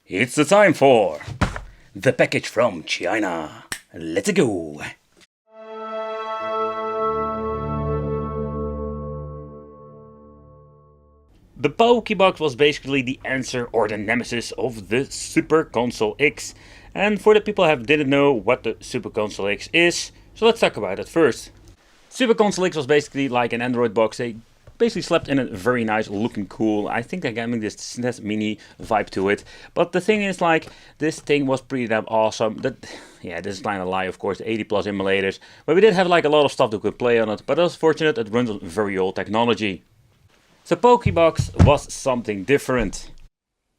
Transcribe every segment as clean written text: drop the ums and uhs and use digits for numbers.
It's the time for the package from China. Let's go! The Pawky box was basically the answer or the nemesis of the Super Console X. And for the people who didn't know what the Super Console X is, so let's talk about it first. Super Console X was basically like an Android box. They basically slept in a very nice looking cool. I think they're giving this SNES Mini vibe to it. But the thing is, like, this thing was pretty damn awesome. Yeah, this is kind of a lie, of course, 80 plus emulators. But we did have like a lot of stuff that could play on it. But it was fortunate it runs on very old technology. So Pawky box was something different.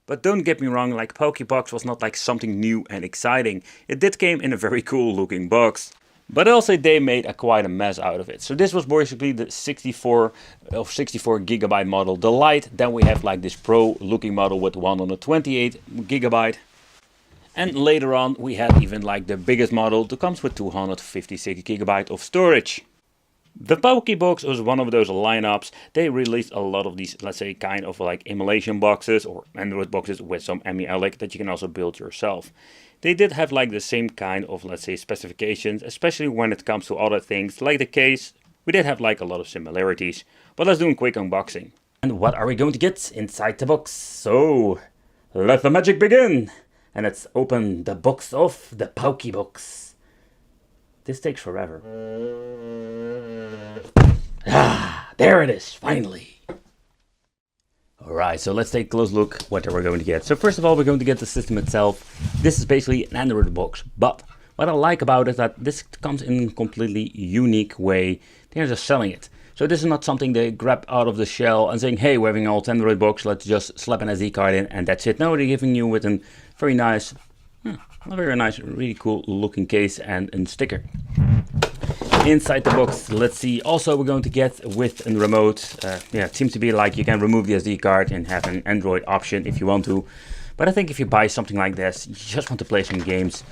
But don't get me wrong, like Pawky box was not like something new and exciting. It did came in a very cool looking box. But also they made quite a mess out of it. So this was basically the 64 gigabyte model, the Lite. Then we have like this Pro looking model with 128 gigabyte. And later on we had even like the biggest model that comes with 256 gigabyte of storage. The Pawky box was one of those lineups. They released a lot of these, let's say, kind of like emulation boxes or Android boxes with some Emulator that you can also build yourself. They did have like the same kind of, let's say, specifications, especially when it comes to other things like the case. We did have like a lot of similarities, but let's do a quick unboxing. And what are we going to get inside the box? So, let the magic begin! And let's open the box of the Pawky box. This takes forever. Ah, there it is, finally. Alright, so let's take a close look what we're going to get. So first of all, we're going to get the system itself. This is basically an Android box, but what I like about it is that this comes in a completely unique way. They're just selling it. So this is not something they grab out of the shell and saying, hey, we're having an old Android box, let's just slap an SD card in and that's it. No, they're giving you with a very nice, really cool looking case and sticker. Inside the box, let's see, also we're going to get with a remote. It seems to be like you can remove the SD card and have an Android option if you want to. But I think if you buy something like this, you just want to play some games.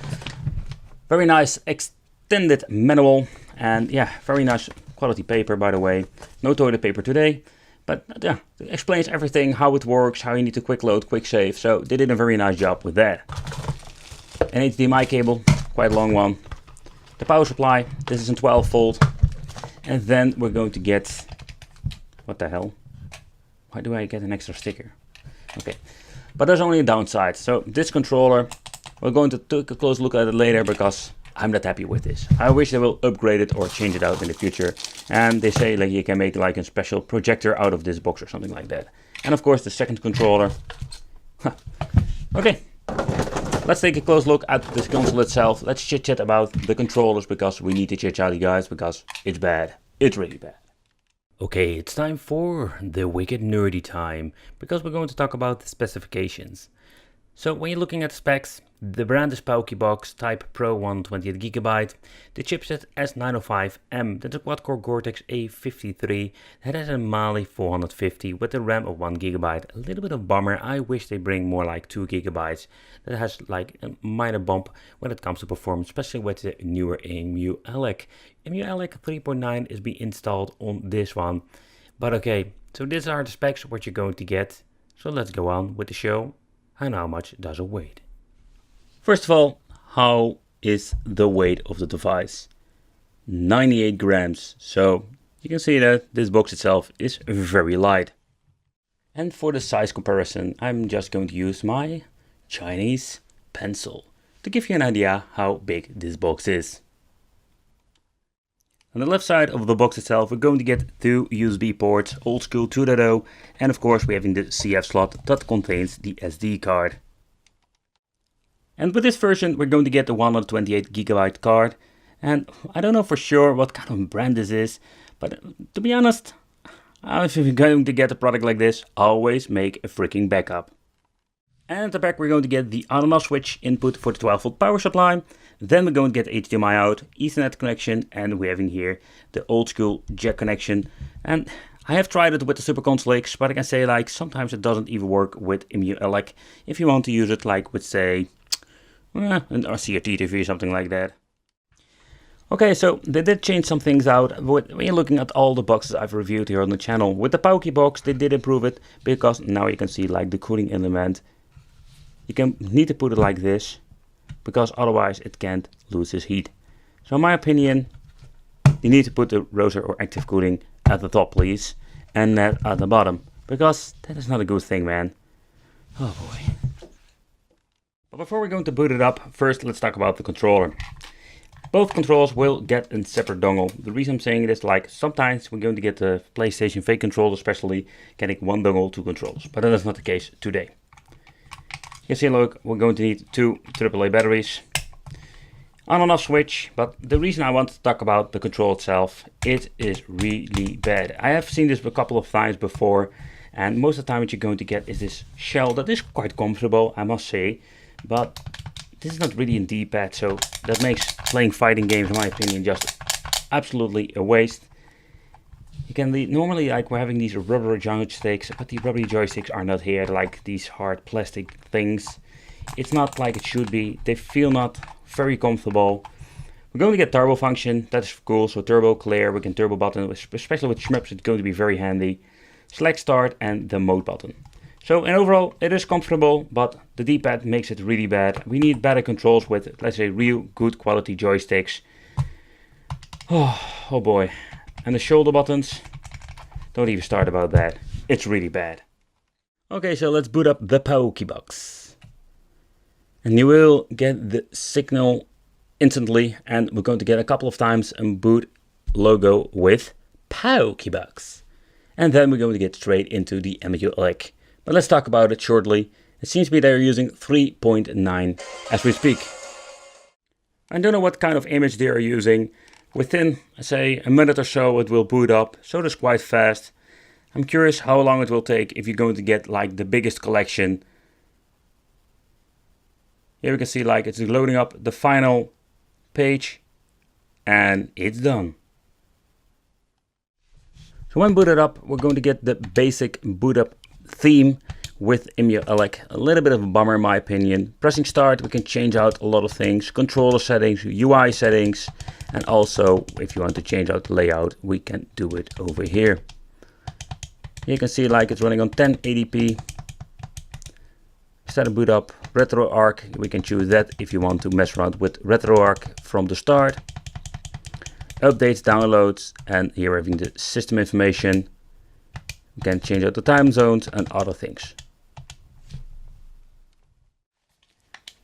Very nice extended manual and yeah, very nice quality paper, by the way. No toilet paper today, but yeah, it explains everything, how it works, how you need to quick load, quick save. So they did a very nice job with that. An HDMI cable, quite a long one. The power supply, this is a 12 volt. And then we're going to get, what the hell? Why do I get an extra sticker? Okay, but there's only a downside. So this controller, we're going to take a close look at it later because I'm not happy with this. I wish they will upgrade it or change it out in the future. And they say like you can make like a special projector out of this box or something like that. And of course the second controller. Okay. Let's take a close look at this console itself. Let's chit chat about the controllers because we need to chit chat, guys, because it's bad. It's really bad. Okay, it's time for the wicked nerdy time because we're going to talk about the specifications. So when you're looking at specs, the brand is Pawky box, type Pro 128GB, the chipset S905M, that's a quad-core Cortex A53, that has a Mali 450 with a RAM of 1GB. A little bit of bummer, I wish they bring more like 2GB. That has like a minor bump when it comes to performance, especially with the newer Emulator. Emulator 3.9 is being installed on this one. But okay, so these are the specs what you're going to get. So let's go on with the show. And how much does it weigh? First of all, how is the weight of the device? 98 grams. So you can see that this box itself is very light. And for the size comparison, I'm just going to use my Chinese pencil to give you an idea how big this box is. On the left side of the box itself, we're going to get two USB ports, old school 2.0, and of course we're having the CF slot that contains the SD card. And with this version, we're going to get the 128GB card, and I don't know for sure what kind of brand this is, but to be honest, if you're going to get a product like this, always make a freaking backup. And at the back we're going to get the on-and-off switch input for the 12 volt power supply. Then we're going to get HDMI out, Ethernet connection, and we're having here the old school jack connection. And I have tried it with the Super Console X, but I can say like sometimes it doesn't even work with Emulator if you want to use it like with say an RCRT TV or something like that. Okay, so they did change some things out. When you're looking at all the boxes I've reviewed here on the channel, with the Pawky box they did improve it because now you can see like the cooling element. you can need to put it like this, because otherwise it can't lose its heat. So in my opinion, you need to put the rotor or active cooling at the top, please, and that at the bottom, because that is not a good thing, man. Oh boy. But before we're going to boot it up, first let's talk about the controller. Both controls will get a separate dongle. The reason I'm saying it is, like, sometimes we're going to get the PlayStation fake controller, especially getting one dongle, two controls, but that is not the case today. You can see, look, we're going to need two AAA batteries, on and off switch, but the reason I want to talk about the control itself, it is really bad. I have seen this a couple of times before, and most of the time what you're going to get is this shell that is quite comfortable, I must say, but this is not really a D-pad, so that makes playing fighting games, in my opinion, just absolutely a waste. You can normally, like, we're having these rubber joysticks, but the rubbery joysticks are not here, like these hard plastic things. It's not like it should be. They feel not very comfortable. We're going to get turbo function, that's cool, so turbo, clear, we can turbo button, especially with shmups, it's going to be very handy. Select start and the mode button. So in overall, it is comfortable, but the D-pad makes it really bad. We need better controls with, let's say, real good quality joysticks. Oh boy. And the shoulder buttons, don't even start about that. It's really bad. Okay, so let's boot up the Pawky box. And you will get the signal instantly, and we're going to get a couple of times a boot logo with Pawky box. And then we're going to get straight into the Emulator. But let's talk about it shortly. It seems to be they're using 3.9 as we speak. I don't know what kind of image they are using. Within, say, a minute or so it will boot up, so that's quite fast. I'm curious how long it will take if you're going to get, like, the biggest collection. Here we can see, like, it's loading up the final page, and it's done. So when booted up, we're going to get the basic boot up theme with Emulator. A little bit of a bummer in my opinion. Pressing start, we can change out a lot of things. Controller settings, UI settings, and also if you want to change out the layout, we can do it over here. You can see, like, it's running on 1080p. Set a boot up, RetroArch, we can choose that if you want to mess around with RetroArch from the start. Updates, downloads, and here we're having the system information. We can change out the time zones and other things.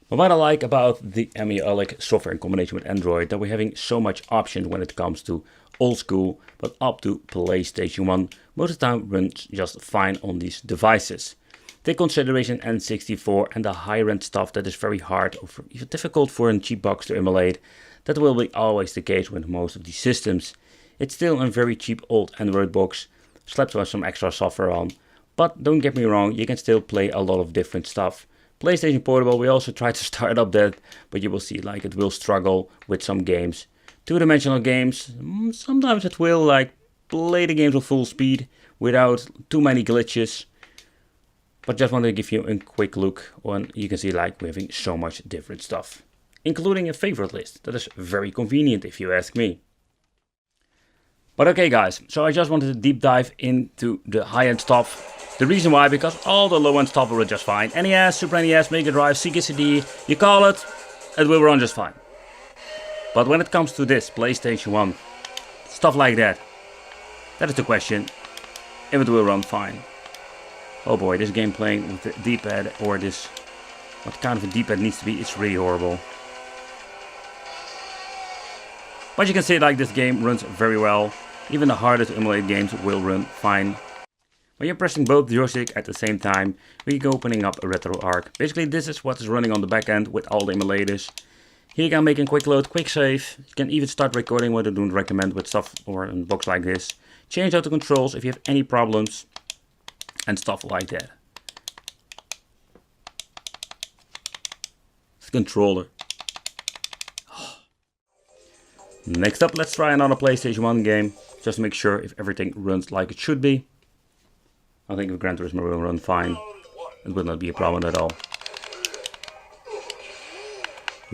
But what I like about the Emulator software in combination with Android, that we're having so much options when it comes to old school, but up to PlayStation 1. Most of the time runs just fine on these devices. Take consideration N64 and the higher end stuff that is very hard or even difficult for a cheap box to emulate. That will be always the case with most of these systems. It's still a very cheap old Android box, slapped with some extra software on. But don't get me wrong, you can still play a lot of different stuff. PlayStation Portable, we also tried to start up that, but you will see, like, it will struggle with some games. Two-dimensional games, sometimes it will, like, play the games on full speed without too many glitches. But just wanted to give you a quick look on, you can see, like, we're having so much different stuff. Including a favorite list. That is very convenient if you ask me. But okay guys, so I just wanted to deep dive into the high-end stuff. The reason why, because all the low-end stuff will run just fine. NES, Super NES, Mega Drive, Sega CD, you call it, it will run just fine. But when it comes to this, PlayStation 1, stuff like that, that is the question, if it will run fine. Oh boy, this game playing with the D-pad, or this, what kind of a D-pad needs to be, it's really horrible. But you can see, like, this game runs very well. Even the hardest to emulate games will run fine. When you're pressing both joysticks at the same time, we go opening up a RetroArch. Basically, this is what is running on the back end with all the emulators. Here you can make a quick load, quick save. You can even start recording, what I don't recommend with stuff or a box like this. Change out the controls if you have any problems and stuff like that. It's a controller. Next up, let's try another PlayStation 1 game, just to make sure if everything runs like it should be. I think if Gran Turismo will run fine, it will not be a problem at all.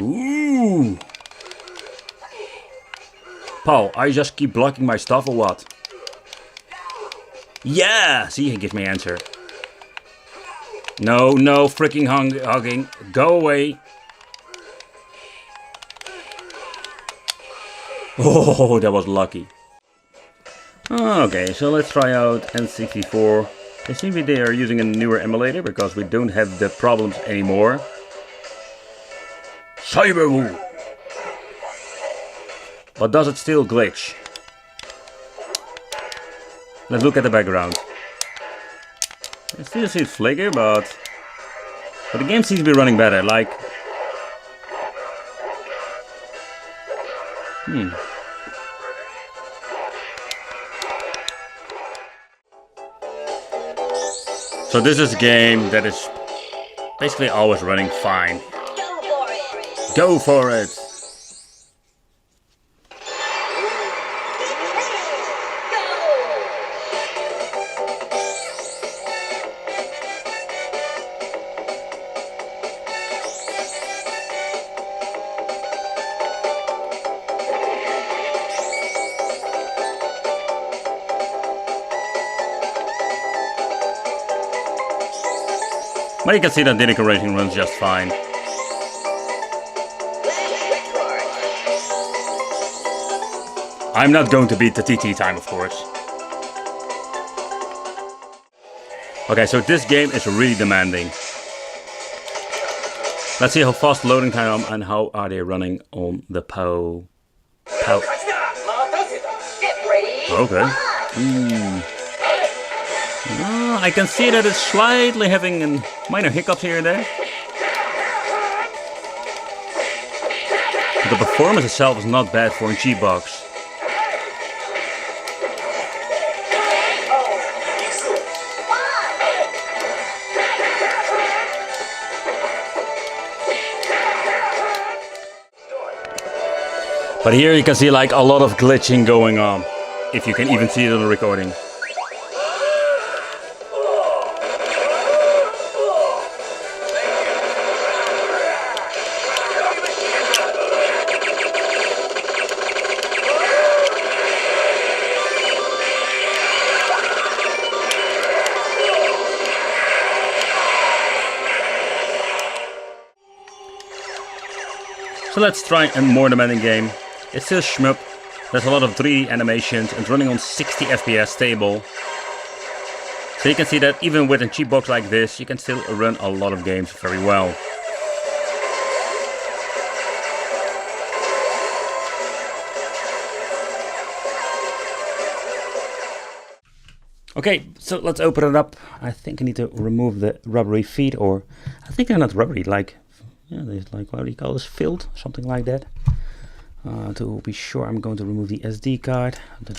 Ooh! Paul, I just keep blocking my stuff or what? Yeah! See, he gives me an answer. No, no freaking hugging. Go away. Oh, that was lucky. Okay, so let's try out N64. It seems they are using a newer emulator because we don't have the problems anymore. Cyberwoo! But does it still glitch? Let's look at the background. It still seems flicker, but the game seems to be running better. Like, So this is a game that is basically always running fine. Go for it! But you can see that Diddy Racing runs just fine. I'm not going to beat the TT time, of course. Okay, so this game is really demanding. Let's see how fast loading time and how are they running on the Pawky. Okay. I can see that it's slightly having a minor hiccups here and there. The performance itself is not bad for a cheap box. But here you can see like a lot of glitching going on, if you can even see it on the recording. So let's try a more demanding game. It's still shmup, there's a lot of 3D animations and running on 60 FPS stable. So you can see that even with a cheap box like this, you can still run a lot of games very well. Okay, so let's open it up. I think I need to remove the rubbery feet, or I think they're not rubbery, like, yeah, they're like, what do you call this, filled, something like that. To be sure, I'm going to remove the SD card. I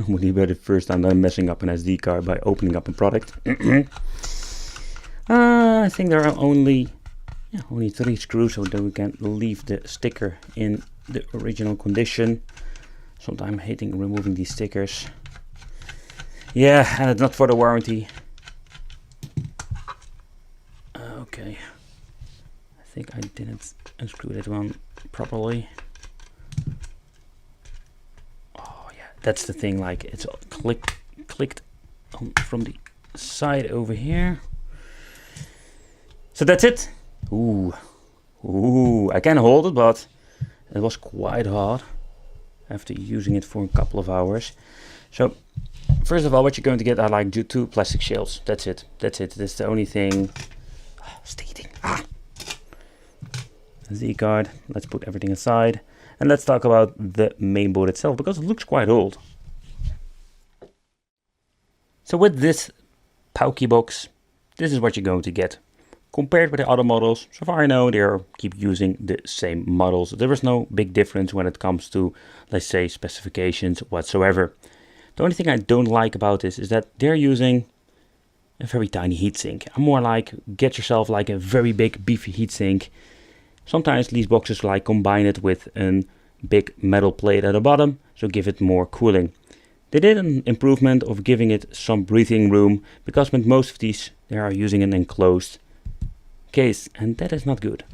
would be better first. I'm not messing up an SD card by opening up a product. I think there are only 3 screws, so that we can leave the sticker in the original condition. Sometimes I'm hating removing these stickers. Yeah, and it's not for the warranty. Okay. I think I didn't unscrew that one properly. Oh yeah, that's the thing, like it's clicked on from the side over here. So that's it. Ooh, I can hold it, but it was quite hard after using it for a couple of hours. So first of all, what you're going to get are like 2 plastic shells. That's it. That's the only thing. Stating. SD card. Let's put everything aside. And let's talk about the main board itself, because it looks quite old. So with this Pawky box, this is what you're going to get. Compared with the other models, so far I know they keep using the same models. There is no big difference when it comes to, let's say, specifications whatsoever. The only thing I don't like about this is that they're using a very tiny heatsink. I'm more like, get yourself like a very big beefy heatsink. Sometimes these boxes like combine it with a big metal plate at the bottom, so give it more cooling. They did an improvement of giving it some breathing room, because with most of these they are using an enclosed case, and that is not good.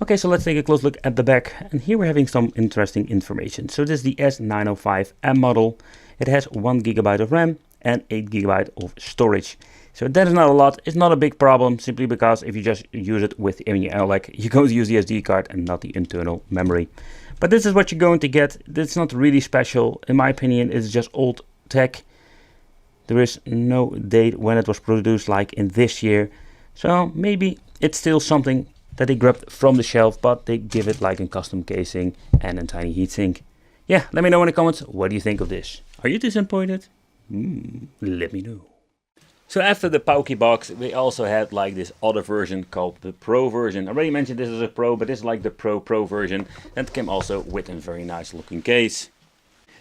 Okay, so let's take a close look at the back, and here we're having some interesting information. So this is the S905M model. It has 1 GB of RAM and 8 GB of storage. So that is not a lot. It's not a big problem, simply because if you just use it with Emulator, you're going to use the SD card and not the internal memory. But this is what you're going to get. It's not really special. In my opinion, it's just old tech. There is no date when it was produced like in this year. So maybe it's still something that they grabbed from the shelf, but they give it like a custom casing and a tiny heatsink. Yeah, let me know in the comments, what do you think of this? Are you disappointed? Let me know. So after the Pawky box, we also had like this other version called the Pro version. I already mentioned this is a Pro, but this is like the Pro version. That came also with a very nice looking case.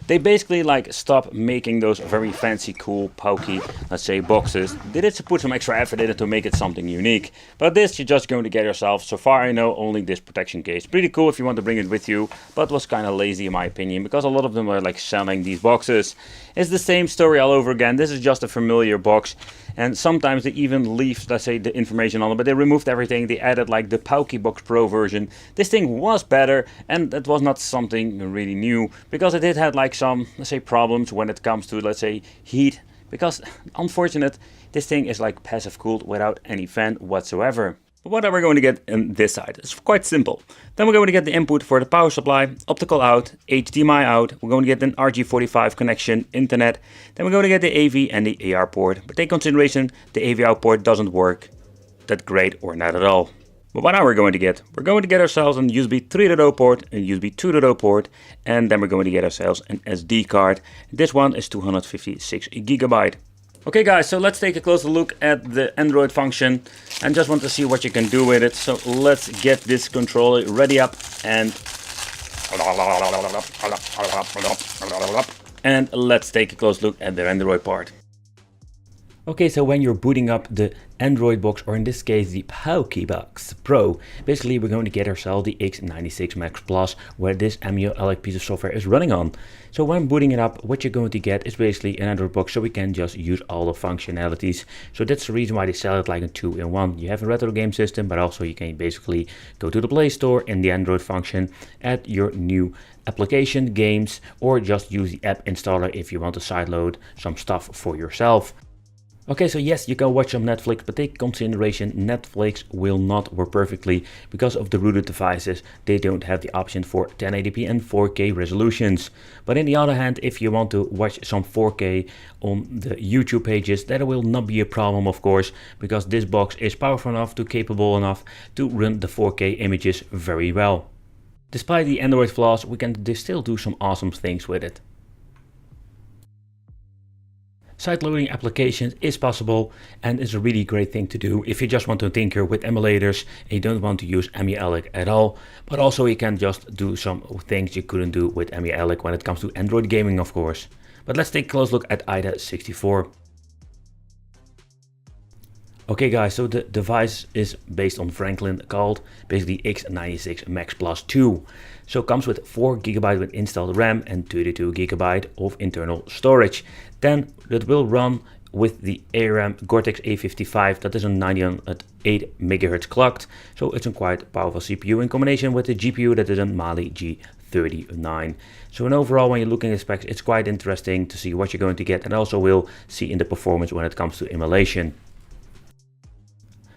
They basically like stopped making those very fancy, cool, Pawky, let's say, boxes. They did put some extra effort in it to make it something unique. But this you're just going to get yourself. So far I know only this protection case. Pretty cool if you want to bring it with you, but was kind of lazy in my opinion, because a lot of them are like selling these boxes. It's the same story all over again. This is just a familiar box. And sometimes they even leave, let's say, the information on it, but they removed everything. They added like the Pawky Box Pro version. This thing was better, and it was not something really new, because it did have like some, let's say, problems when it comes to, let's say, heat. Because, unfortunate, this thing is like passive cooled without any fan whatsoever. But what are we going to get on this side? It's quite simple. Then we're going to get the input for the power supply, optical out, HDMI out. We're going to get an RJ45 connection, internet. Then we're going to get the AV and the AR port. But take consideration, the AV out port doesn't work that great or not at all. But what are we going to get? We're going to get ourselves an USB 3.0 port, a USB 2.0 port, and then we're going to get ourselves an SD card. This one is 256 GB. Okay guys, so let's take a closer look at the Android function and just want to see what you can do with it. So let's get this controller ready up and let's take a close look at the Android part. Okay, so when you're booting up the Android box, or in this case the Pawky box Pro, basically we're going to get ourselves the x96 Max Plus, where this Emulator piece of software is running on. So when booting it up, what you're going to get is basically an Android box, so we can just use all the functionalities. So that's the reason why they sell it like a 2-in-1. You have a retro game system, but also you can basically go to the Play Store in the Android function, add your new application, games, or just use the app installer if you want to sideload some stuff for yourself. Okay, so yes, you can watch some Netflix, but take consideration Netflix will not work perfectly because of the rooted devices. They don't have the option for 1080p and 4K resolutions. But on the other hand, if you want to watch some 4K on the YouTube pages, that will not be a problem, of course, because this box is powerful enough, capable enough to run the 4K images very well. Despite the Android flaws, we can still do some awesome things with it. Sideloading applications is possible and is a really great thing to do if you just want to tinker with emulators and you don't want to use Emulator at all. But also you can just do some things you couldn't do with Emulator when it comes to Android gaming, of course. But let's take a close look at IDA64. Okay guys, so the device is based on Franklin, called basically x96 Max Plus 2. So it comes with 4 GB with installed RAM and 32 GB of internal storage. Then it will run with the ARM Cortex A55, that is a 908 MHz clocked. So it's a quite powerful CPU in combination with the GPU that is a Mali G39. So in overall, when you're looking at specs, it's quite interesting to see what you're going to get, and also will see in the performance when it comes to emulation.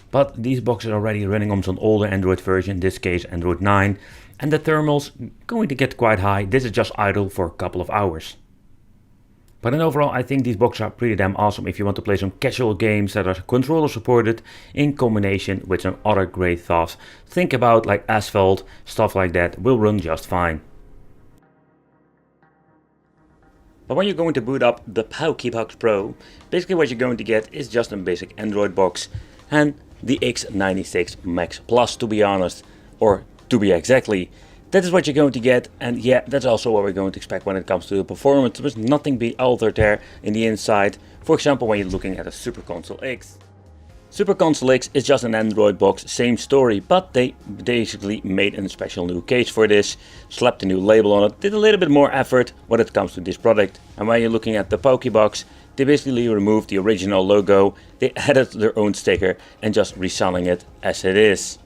But these boxes are already running on some older Android version, in this case Android 9, and the thermals going to get quite high. This is just idle for a couple of hours. But in overall, I think these boxes are pretty damn awesome if you want to play some casual games that are controller supported in combination with some other great stuff. Think about like Asphalt, stuff like that will run just fine. But when you're going to boot up the Pawky Box Pro, basically what you're going to get is just a basic Android box and the x96 Max Plus, to be honest, or to be exactly. That is what you're going to get, and yeah, that's also what we're going to expect when it comes to the performance. There is nothing be altered there in the inside. For example, when you're looking at a Super Console X. Super Console X is just an Android box, same story, but they basically made a special new case for this, slapped a new label on it, did a little bit more effort when it comes to this product. And when you're looking at the Pawky box, they basically removed the original logo, they added their own sticker and just reselling it as it is.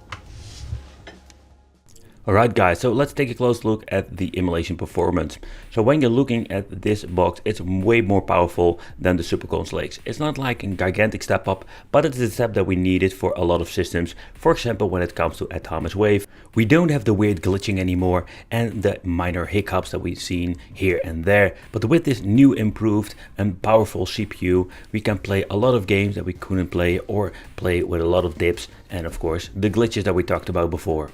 Alright guys, so let's take a close look at the emulation performance. So when you're looking at this box, it's way more powerful than the Super Console X. It's not like a gigantic step up, but it's a step that we needed for a lot of systems. For example, when it comes to atomic wave, we don't have the weird glitching anymore and the minor hiccups that we've seen here and there. But with this new improved and powerful CPU, we can play a lot of games that we couldn't play or play with a lot of dips and of course the glitches that we talked about before.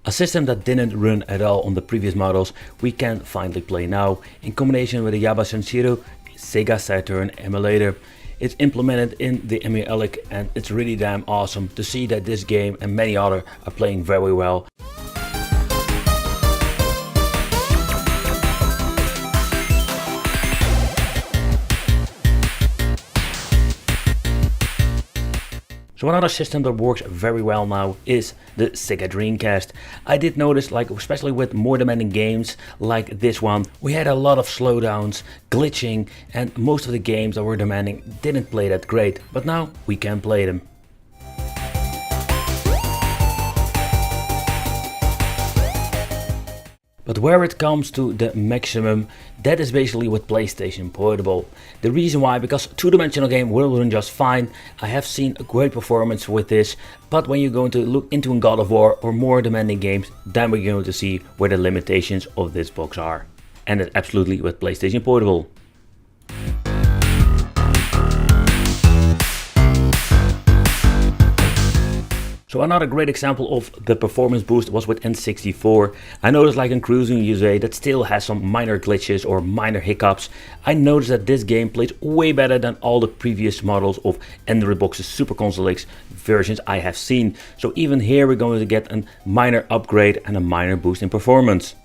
A system that didn't run at all on the previous models, we can finally play now, in combination with the Yaba Sanshiro Sega Saturn emulator. It's implemented in the Emulator and it's really damn awesome to see that this game and many other are playing very well. So another system that works very well now is the Sega Dreamcast. I did notice, like especially with more demanding games like this one, we had a lot of slowdowns, glitching, and most of the games that were demanding didn't play that great, but now we can play them. But where it comes to the maximum, that is basically with PlayStation Portable. The reason why, because two-dimensional game will run just fine. I have seen a great performance with this, but when you're going to look into a God of War or more demanding games, then we're going to see where the limitations of this box are. And it's absolutely with PlayStation Portable. So another great example of the performance boost was with N64. I noticed like in Cruising USA that still has some minor glitches or minor hiccups. I noticed that this game plays way better than all the previous models of Android boxes Super Console X versions I have seen. So even here we're going to get a minor upgrade and a minor boost in performance.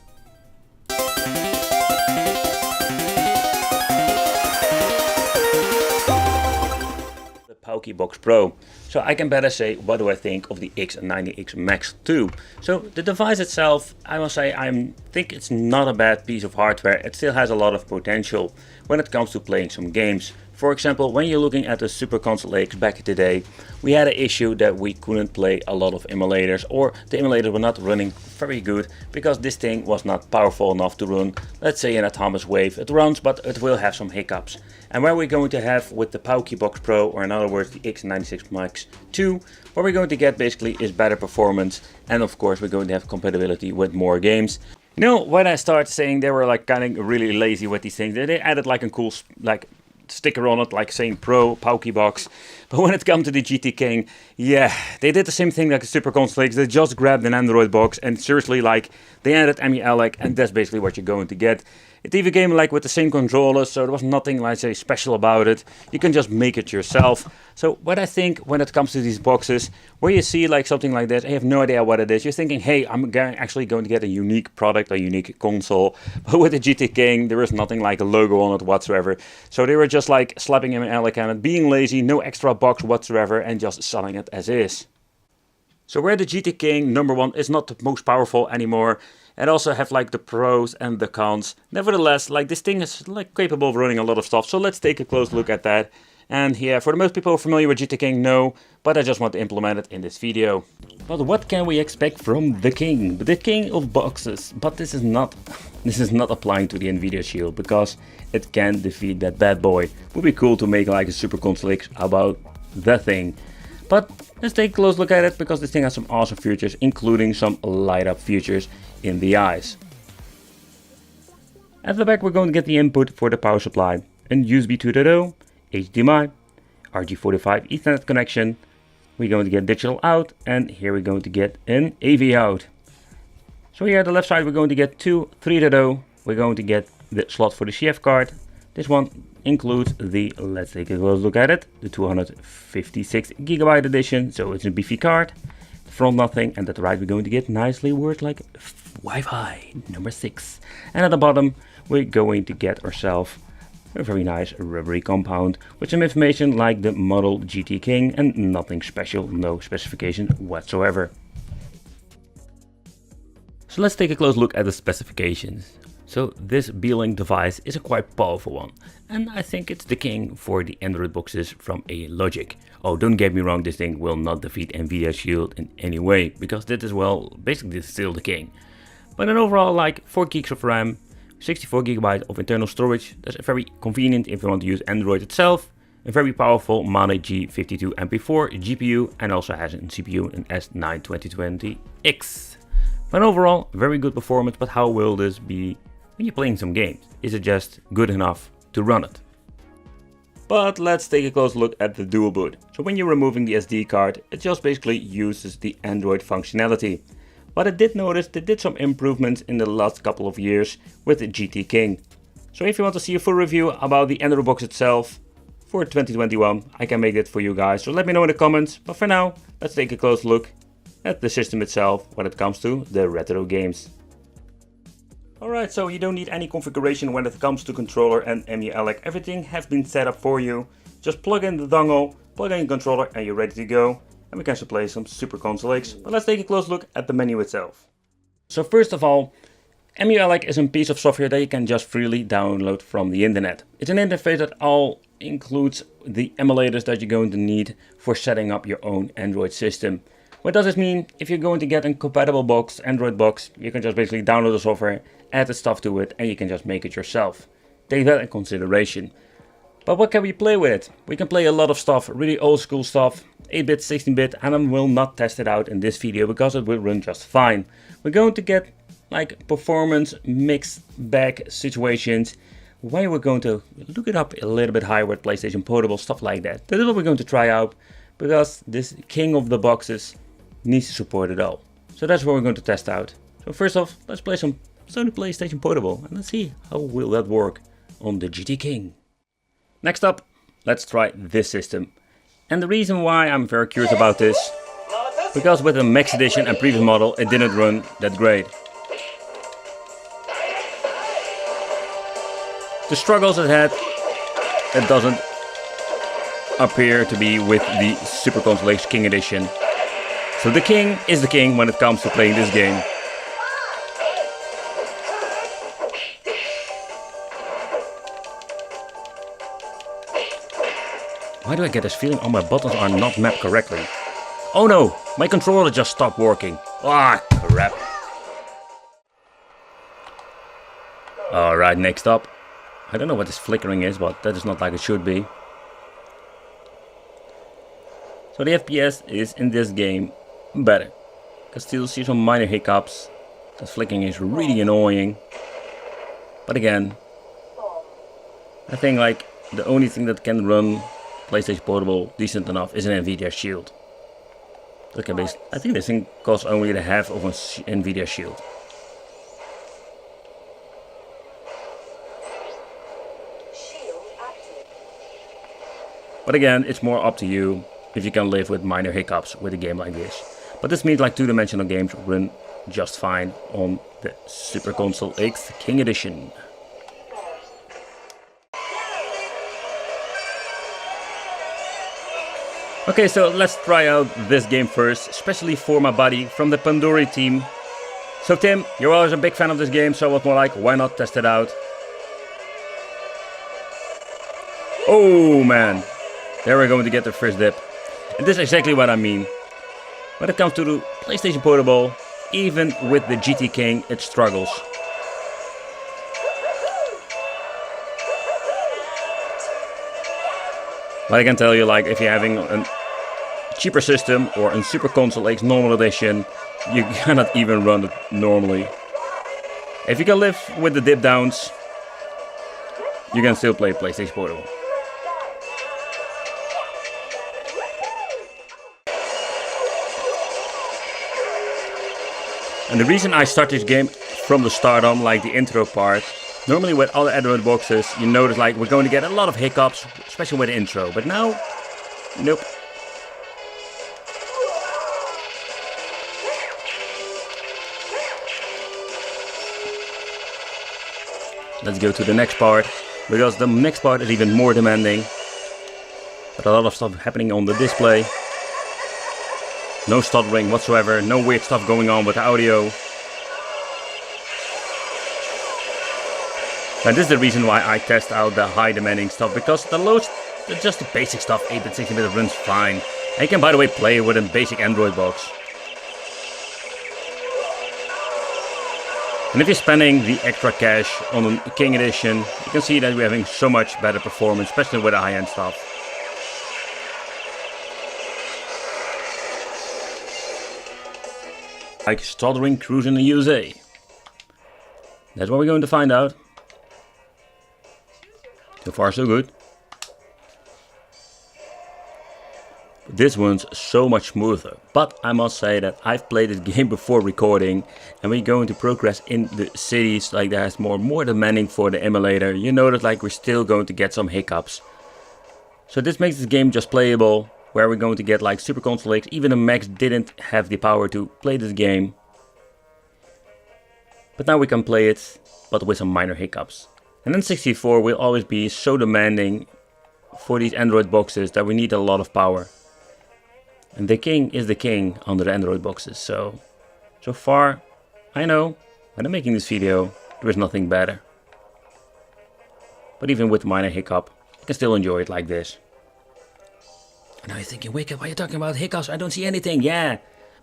Pawky Box Pro. So I can better say what do I think of the X90X Max 2. So the device itself, I must say I think it's not a bad piece of hardware. It still has a lot of potential when it comes to playing some games. For example, when you're looking at the Super Console X back in the day, we had an issue that we couldn't play a lot of emulators, or the emulators were not running very good because this thing was not powerful enough to run, let's say an atomic wave. It runs, but it will have some hiccups. And where we're going to have with the Pawky Box Pro, or in other words the X96 Max 2, what we're going to get basically is better performance, and of course we're going to have compatibility with more games. You know, when I started saying they were like kind of really lazy with these things, they added like a cool sticker on it, like saying Pro Pawky Box. But when it comes to the GT King, yeah, they did the same thing like a Super Console X. They just grabbed an Android box and seriously like they added Emulator, and that's basically what you're going to get. It even came like with the same controller, so there was nothing like say special about it. You can just make it yourself. So what I think when it comes to these boxes, where you see like something like this, I have no idea what it is. You're thinking, hey, I'm actually going to get a unique product, a unique console. But with the GT King, there is nothing like a logo on it whatsoever. So they were just like slapping him in Alec on it, being lazy, no extra box whatsoever, and just selling it as is. So where the GT King #1 is not the most powerful anymore, and also have like the pros and the cons. Nevertheless, like this thing is like capable of running a lot of stuff. So let's take a close look at that. And yeah, for the most people familiar with GT King, no, but I just want to implement it in this video. But what can we expect from the King? The King of boxes. But this is not applying to the Nvidia Shield, because it can defeat that bad boy. Would be cool to make like a Super Console X about that thing. But let's take a close look at it, because this thing has some awesome features, including some light up features in the eyes. At the back we're going to get the input for the power supply, and USB 2.0, HDMI, RJ45 Ethernet connection. We're going to get digital out, and here we're going to get an AV out. So here at the left side we're going to get two 3.0, we're going to get the slot for the CF card. This one includes the, let's take a close look at it, the 256GB edition, so it's a beefy card. The front nothing, and at the right we're going to get nicely words like Wi-Fi #6. And at the bottom we're going to get ourselves a very nice rubbery compound with some information like the model GT King and nothing special, no specification whatsoever. So let's take a close look at the specifications. So this B-Link device is a quite powerful one, and I think it's the king for the Android boxes from Logic. Oh, don't get me wrong, this thing will not defeat Nvidia Shield in any way, because that is, well, basically still the king. But in overall, like 4 gigs of RAM, 64 GB of internal storage, that's very convenient if you want to use Android itself. A very powerful Mali G52 MP4 GPU, and also has a CPU, an S9 2020X. But overall, very good performance, but how will this be when you're playing some games? Is it just good enough to run it? But let's take a close look at the dual boot. So when you're removing the SD card, it just basically uses the Android functionality. But I did notice they did some improvements in the last couple of years with the GT King. So if you want to see a full review about the Android box itself for 2021, I can make it for you guys. So let me know in the comments. But for now, let's take a close look at the system itself when it comes to the retro games. Alright, so you don't need any configuration when it comes to controller and Emulator. Everything has been set up for you. Just plug in the dongle, plug in the controller, and you're ready to go. And we can also play some Super Console X. But let's take a close look at the menu itself. So first of all, Emulator is a piece of software that you can just freely download from the internet. It's an interface that all includes the emulators that you're going to need for setting up your own Android system. What does this mean? If you're going to get a compatible box, Android box, you can just basically download the software, add the stuff to it, and you can just make it yourself. Take that in consideration. But what can we play with it? We can play a lot of stuff, really old school stuff, 8-bit, 16-bit, and I will not test it out in this video because it will run just fine. We're going to get like performance mixed bag situations where we're going to look it up a little bit higher with PlayStation Portable, stuff like that. That is what we're going to try out because this king of the boxes needs to support it all. So that's what we're going to test out. So first off, let's play some Sony PlayStation Portable and let's see how will that work on the GT King. Next up, let's try this system. And the reason why I'm very curious about this, because with the Max Edition and previous model it didn't run that great. The struggles it had, it doesn't appear to be with the Super Console X King Edition. So the king is the king when it comes to playing this game. Why do I get this feeling all my buttons are not mapped correctly? Oh no, my controller just stopped working. Ah, crap. Alright, next up. I don't know what this flickering is, but that is not like it should be. So the FPS is in this game better. I can still see some minor hiccups. The flicking is really annoying. But again, I think like the only thing that can run PlayStation Portable decent enough is an Nvidia Shield. Okay, I think this thing costs only the half of an Nvidia Shield. But again, it's more up to you if you can live with minor hiccups with a game like this. But this means like two-dimensional games run just fine on the Super Console X King Edition. Okay, so let's try out this game first, especially for my buddy from the Pandori team. So Tim, you're always a big fan of this game, so I was more like, why not test it out? Oh man, there we're going to get the first dip. And this is exactly what I mean. When it comes to the PlayStation Portable, even with the GT King, it struggles. But I can tell you, like, if you're having a cheaper system or a Super Console X normal edition, you cannot even run it normally. If you can live with the dip downs, you can still play PlayStation Portable. And the reason I start this game from the start on, like the intro part, normally with other Android boxes, you notice like we're going to get a lot of hiccups, especially with the intro. But now, nope. Let's go to the next part. because the next part is even more demanding. But a lot of stuff happening on the display. No stuttering whatsoever, no weird stuff going on with the audio. And this is the reason why I test out the high demanding stuff, because the lows, just the basic stuff, 8-bit, 16-bit runs fine. And you can, by the way, play with a basic Android box. And if you're spending the extra cash on a King Edition, you can see that we're having so much better performance, especially with the high-end stuff. Like stuttering cruise in the USA. That's what we're going to find out. So far so good. This one's so much smoother, but I must say that I've played this game before recording, and we're going to progress in the cities like that's more demanding for the emulator. You notice like we're still going to get some hiccups. So this makes this game just playable, where we're going to get like Super Console X. Even the Max didn't have the power to play this game. But now we can play it, but with some minor hiccups. And then 64 will always be so demanding for these Android boxes that we need a lot of power. And the king is the king on the Android boxes, so far, I know, when I'm making this video, there is nothing better. But even with minor hiccup, I can still enjoy it like this. And now you're thinking, Wicked, why are you talking about hiccups? I don't see anything. Yeah,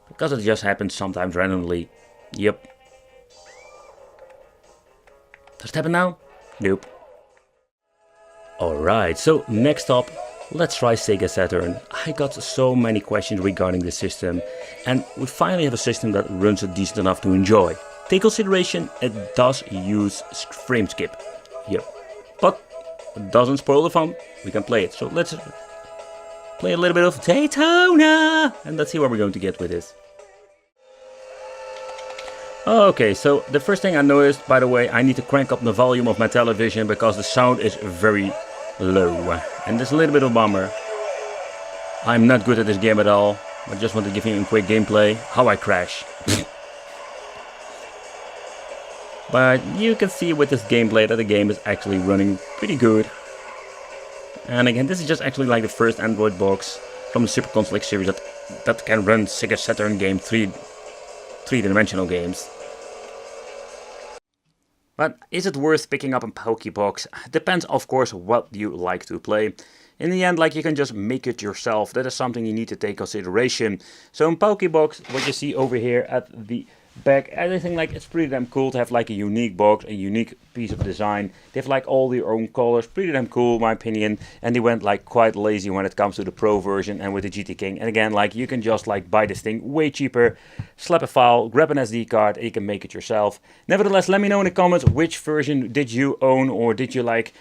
because it just happens sometimes randomly. Yep. Does it happen now? Nope. Alright, so next up, let's try Sega Saturn. I got so many questions regarding the system, and we finally have a system that runs it decent enough to enjoy. Take consideration, it does use frame skip. Yep. But it doesn't spoil the fun. We can play it. So let's play a little bit of Daytona, and let's see what we're going to get with this. Okay, so the first thing I noticed, by the way, I need to crank up the volume of my television because the sound is very low. And that's a little bit of a bummer. I'm not good at this game at all. I just want to give you a quick gameplay. How I crash. But you can see with this gameplay that the game is actually running pretty good. And again, this is just actually like the first Android box from the Super Console X series that can run Sega Saturn game three-dimensional games. But is it worth picking up a Pawky box? Depends, of course, what you like to play. In the end, like, you can just make it yourself. That is something you need to take consideration. So in Pawky box, what you see over here at the back, everything, like, it's pretty damn cool to have like a unique box, a unique piece of design. They have like all their own colors, pretty damn cool in my opinion. And they went like quite lazy when it comes to the Pro version and with the GT King. And again, like, you can just like buy this thing way cheaper, slap a file, grab an SD card, and you can make it yourself. Nevertheless, let me know in the comments which version did you own, or did you like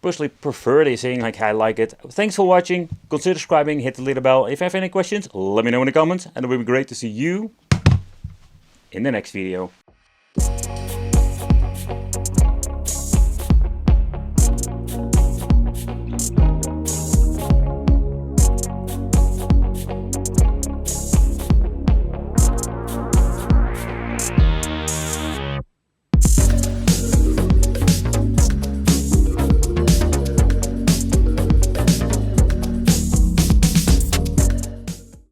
personally prefer this thing, like I like it. Thanks for watching, consider subscribing, hit the little bell. If you have any questions, let me know in the comments, and it will be great to see you in the next video.